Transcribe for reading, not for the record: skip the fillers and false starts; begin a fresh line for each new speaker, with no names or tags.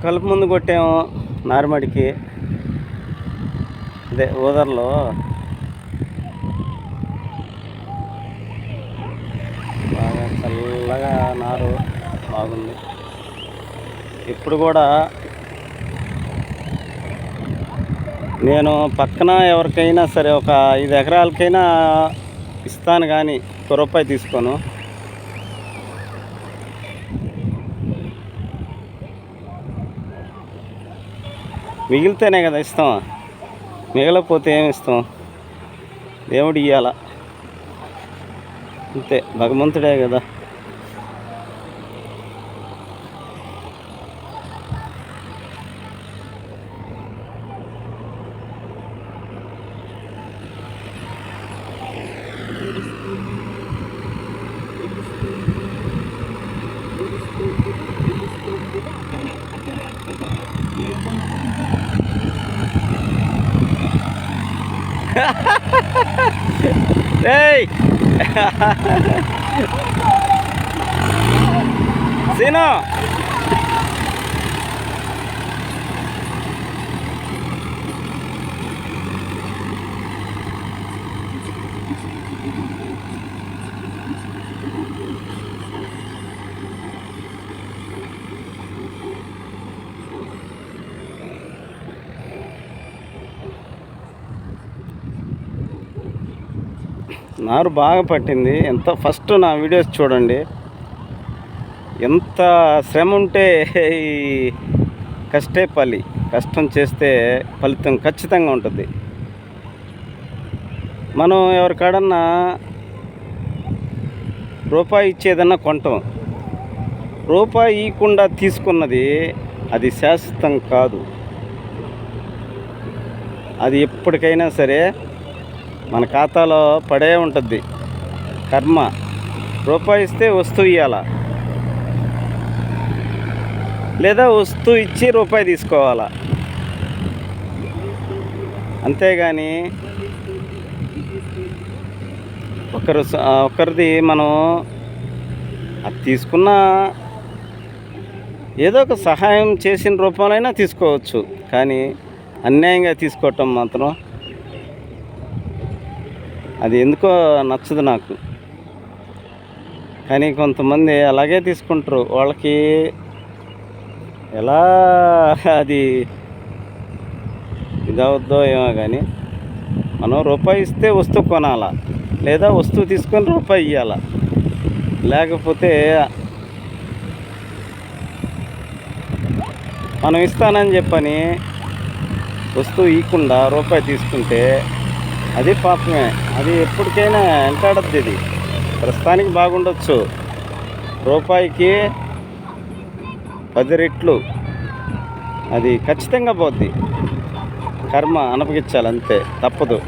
కలుపు ముందు కొట్టాము నారుమడికి. అదే ఊదర్లో బాగా చల్లగా నారు బాగుంది. ఇప్పుడు కూడా నేను పక్కన ఎవరికైనా సరే ఒక 5 ఎకరాలకైనా ఇస్తాను, కానీ ₹1 తీసుకోను. మిగిలితేనే కదా ఇస్తాం, మిగలకపోతే ఏమి ఇస్తాం? దేవుడు ఇయ్యాల అంతే, భగవంతుడే కదా. ఏయ్ సీను, నారు బాగా పట్టింది. ఎంత ఫస్ట్ నా వీడియోస్ చూడండి, ఎంత శ్రమ ఉంటే ఈ కష్టే ఫలి. కష్టం చేస్తే ఫలితం ఖచ్చితంగా ఉంటుంది. మనం ఎవరికాడన్నా ₹1 ఇచ్చేదన్నా కొంటాం, ₹1 ఇవ్వకుండా తీసుకున్నది అది శాశ్వతం కాదు. అది ఎప్పటికైనా సరే మన ఖాతాలో పడే ఉంటుంది. కర్మ. ₹1 ఇస్తే వస్తువు ఇవ్వాలా, లేదా వస్తువు ఇచ్చి ₹1 తీసుకోవాలా. అంతేగాని ఒకరిది మనం అది తీసుకున్న ఏదో ఒక సహాయం చేసిన రూపంలో తీసుకోవచ్చు, కానీ అన్యాయంగా తీసుకోవటం మాత్రం అది ఎందుకో నచ్చదు నాకు. కానీ కొంతమంది అలాగే తీసుకుంటారు. వాళ్ళకి ఎలా అది ఇదవుద్దో ఏమో, కానీ మనం ₹1 ఇస్తే వస్తువు కొనాలా, లేదా వస్తువు తీసుకొని ₹1 ఇవ్వాలా. లేకపోతే మనం ఇస్తానని చెప్పని వస్తువు ఇవ్వకుండా ₹1 తీసుకుంటే అది పాపమే. అది ఎప్పటికైనా వెంటాడద్దు. ఇది ప్రస్తుతానికి బాగుండొచ్చు, ₹1కి 10 రెట్లు అది ఖచ్చితంగా పోద్ది. కర్మ అనుభవించాలి, అంతే, తప్పదు.